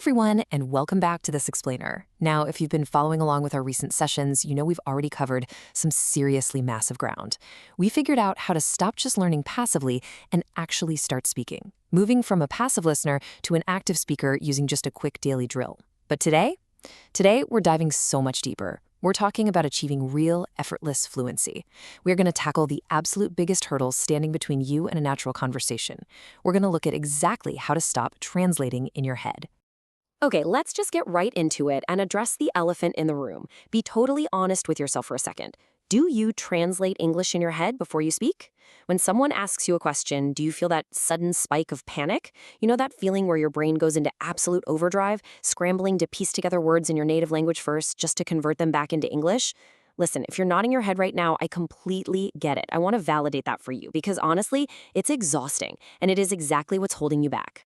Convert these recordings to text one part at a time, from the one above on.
everyone, and welcome back to This Explainer. Now, if you've been following along with our recent sessions, you know we've already covered some seriously massive ground. We figured out how to stop just learning passively and actually start speaking, moving from a passive listener to an active speaker using just a quick daily drill. But today we're diving so much deeper. We're talking about achieving real, effortless fluency. We're going to tackle the absolute biggest hurdles standing between you and a natural conversation. We're going to look at exactly how to stop translating in your head. Okay, let's just get right into it and address the elephant in the room. Be totally honest with yourself for a second. Do you translate English in your head before you speak? When someone asks you a question, do you feel that sudden spike of panic? You know that feeling where your brain goes into absolute overdrive, scrambling to piece together words in your native language first just to convert them back into English? Listen, if you're nodding your head right now, I completely get it. I want to validate that for you because honestly, it's exhausting and it is exactly what's holding you back.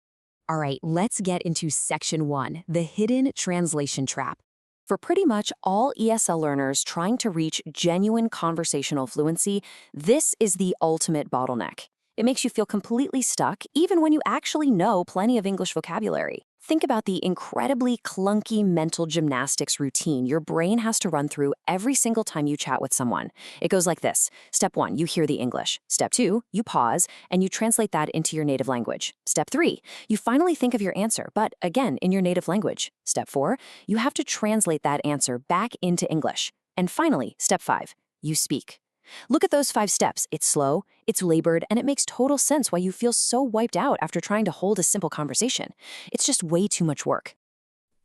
All right, let's get into Section 1, the hidden translation trap. For pretty much all ESL learners trying to reach genuine conversational fluency, this is the ultimate bottleneck. It makes you feel completely stuck even when you actually know plenty of English vocabulary. Think about the incredibly clunky mental gymnastics routine your brain has to run through every single time you chat with someone. It goes like this. Step 1, you hear the English. Step 2, you pause, and you translate that into your native language. Step 3, you finally think of your answer, but again, in your native language. Step 4, you have to translate that answer back into English. And finally, Step 5, you speak. Look at those 5 steps. It's slow, it's labored, and it makes total sense why you feel so wiped out after trying to hold a simple conversation. It's just way too much work.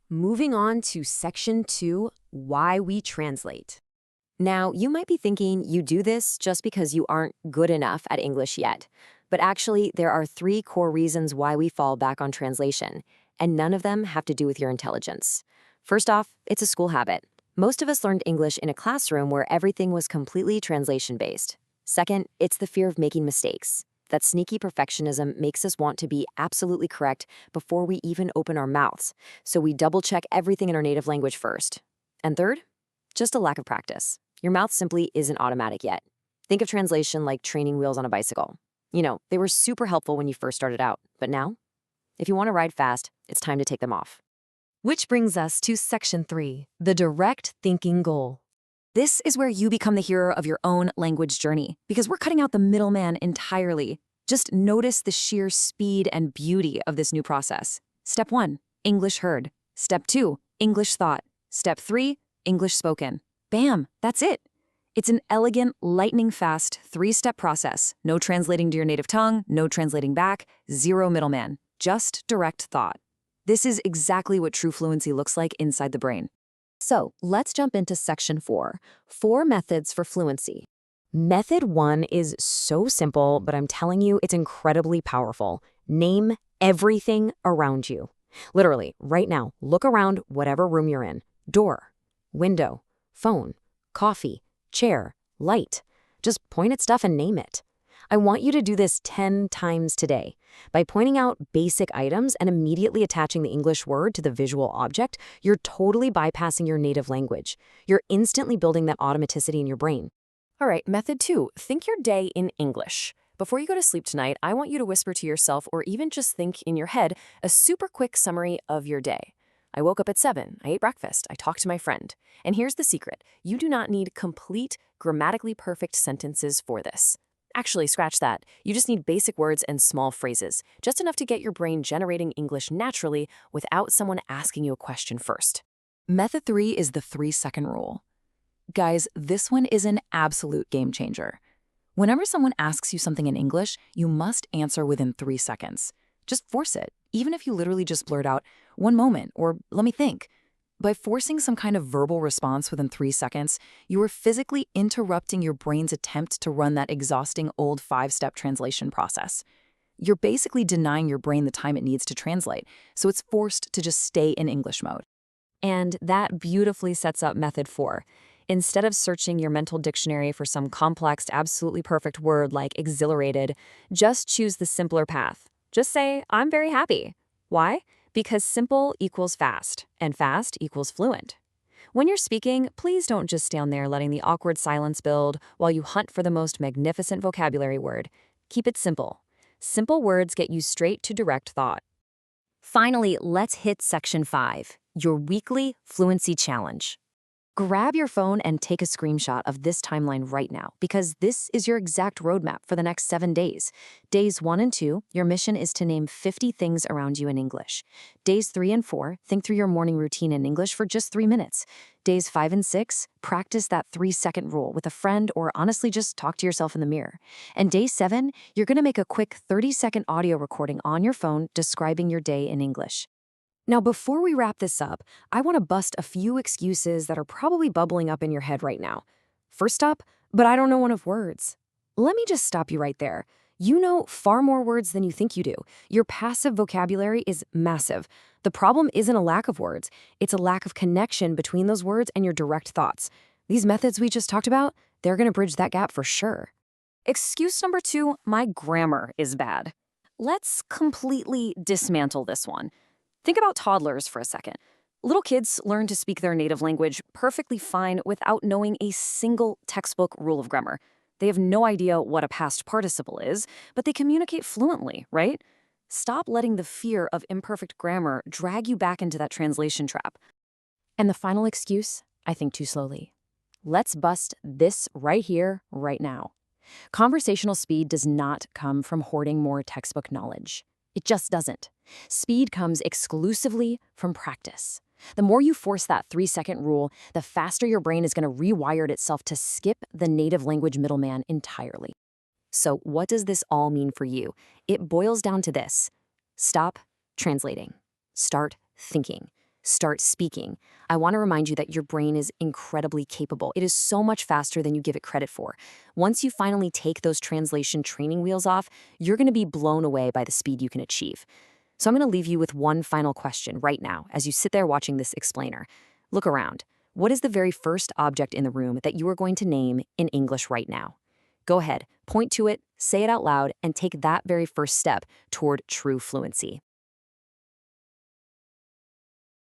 Moving on to Section 2, why we translate. Now, you might be thinking you do this just because you aren't good enough at English yet. But actually, there are 3 core reasons why we fall back on translation, and none of them have to do with your intelligence. First off, it's a school habit. Most of us learned English in a classroom where everything was completely translation-based. Second, it's the fear of making mistakes. That sneaky perfectionism makes us want to be absolutely correct before we even open our mouths, so we double-check everything in our native language first. And third, just a lack of practice. Your mouth simply isn't automatic yet. Think of translation like training wheels on a bicycle. You know, they were super helpful when you first started out, but now, if you want to ride fast, it's time to take them off. Which brings us to Section 3, the direct thinking goal. This is where you become the hero of your own language journey, because we're cutting out the middleman entirely. Just notice the sheer speed and beauty of this new process. Step 1, English heard. Step 2, English thought. Step 3, English spoken. Bam, that's it. It's an elegant, lightning-fast 3-step process. No translating to your native tongue, no translating back, 0 middleman, just direct thought. This is exactly what true fluency looks like inside the brain. So let's jump into Section 4, 4 methods for fluency. Method 1 is so simple, but I'm telling you, it's incredibly powerful. Name everything around you. Literally, right now, look around whatever room you're in. Door, window, phone, coffee, chair, light. Just point at stuff and name it. I want you to do this 10 times today. By pointing out basic items and immediately attaching the English word to the visual object, you're totally bypassing your native language. You're instantly building that automaticity in your brain. All right, method 2, think your day in English. Before you go to sleep tonight, I want you to whisper to yourself or even just think in your head a super quick summary of your day. I woke up at 7, I ate breakfast, I talked to my friend. And here's the secret, you do not need complete, grammatically perfect sentences for this. Actually, scratch that. You just need basic words and small phrases, just enough to get your brain generating English naturally without someone asking you a question first. Method 3 is the 3-second rule. Guys, this one is an absolute game changer. Whenever someone asks you something in English, you must answer within 3 seconds. Just force it, even if you literally just blurt out, "one moment," or "let me think." By forcing some kind of verbal response within 3 seconds, you are physically interrupting your brain's attempt to run that exhausting old 5-step translation process. You're basically denying your brain the time it needs to translate, so it's forced to just stay in English mode. And that beautifully sets up method 4. Instead of searching your mental dictionary for some complex, absolutely perfect word like exhilarated, just choose the simpler path. Just say, "I'm very happy." Why? Because simple equals fast, and fast equals fluent. When you're speaking, please don't just stand there letting the awkward silence build while you hunt for the most magnificent vocabulary word. Keep it simple. Simple words get you straight to direct thought. Finally, let's hit section 5, your weekly fluency challenge. Grab your phone and take a screenshot of this timeline right now, because this is your exact roadmap for the next 7 days. Days 1 and 2, your mission is to name 50 things around you in English. Days 3 and 4, think through your morning routine in English for just 3 minutes. Days 5 and 6, practice that 3-second rule with a friend or honestly just talk to yourself in the mirror. And day 7, you're going to make a quick 30-second audio recording on your phone describing your day in English. Now, before we wrap this up, I want to bust a few excuses that are probably bubbling up in your head right now. First up, but I don't know enough words. Let me just stop you right there. You know far more words than you think you do. Your passive vocabulary is massive. The problem isn't a lack of words. It's a lack of connection between those words and your direct thoughts. These methods we just talked about, they're going to bridge that gap for sure. Excuse number 2, my grammar is bad. Let's completely dismantle this one. Think about toddlers for a second. Little kids learn to speak their native language perfectly fine without knowing a single textbook rule of grammar. They have no idea what a past participle is, but they communicate fluently, right? Stop letting the fear of imperfect grammar drag you back into that translation trap. And the final excuse, I think too slowly. Let's bust this right here, right now. Conversational speed does not come from hoarding more textbook knowledge. It just doesn't. Speed comes exclusively from practice. The more you force that 3-second rule, the faster your brain is going to rewire itself to skip the native language middleman entirely. So what does this all mean for you? It boils down to this. Stop translating. Start thinking. Start speaking. I want to remind you that your brain is incredibly capable. It is so much faster than you give it credit for. Once you finally take those translation training wheels off, you're going to be blown away by the speed you can achieve. So I'm going to leave you with one final question right now as you sit there watching this explainer. Look around. What is the very first object in the room that you are going to name in English right now? Go ahead, point to it, say it out loud, and take that very first step toward true fluency.